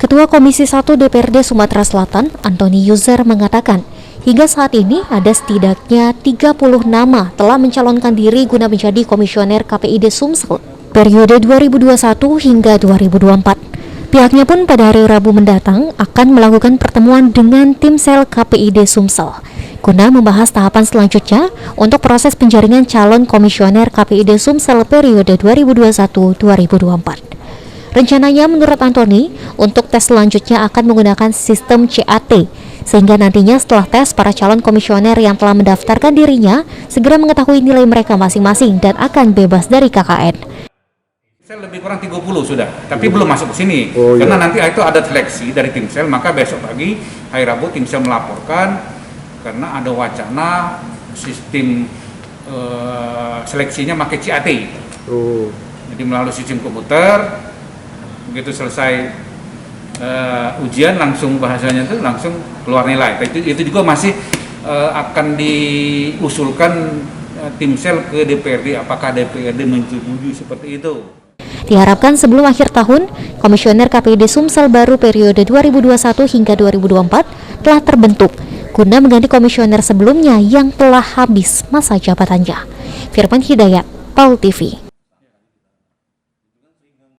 Ketua Komisi 1 DPRD Sumatera Selatan, Antoni Yuzer mengatakan, hingga saat ini ada setidaknya 30 nama telah mencalonkan diri guna menjadi komisioner KPID Sumsel periode 2021 hingga 2024. Pihaknya pun pada hari Rabu mendatang akan melakukan pertemuan dengan tim sel KPID Sumsel guna membahas tahapan selanjutnya untuk proses penjaringan calon komisioner KPID Sumsel periode 2021-2024. Rencananya menurut Antoni, untuk tes selanjutnya akan menggunakan sistem CAT, sehingga nantinya setelah tes para calon komisioner yang telah mendaftarkan dirinya segera mengetahui nilai mereka masing-masing dan akan bebas dari KKN. Sel lebih kurang 30 sudah, tapi belum masuk ke sini. Karena nanti itu ada seleksi dari tim sel, maka besok pagi hari Rabu tim sel melaporkan karena ada wacana sistem seleksinya pakai CAT. Jadi melalui sistem komputer. Begitu selesai ujian langsung bahasanya itu langsung keluar nilai. Itu juga masih akan diusulkan tim sel ke DPRD, apakah DPRD menyetujui seperti itu. Diharapkan sebelum akhir tahun, komisioner KPID Sumsel baru periode 2021 hingga 2024 telah terbentuk guna mengganti komisioner sebelumnya yang telah habis masa jabatannya. Firman Hidayat, PAUL TV.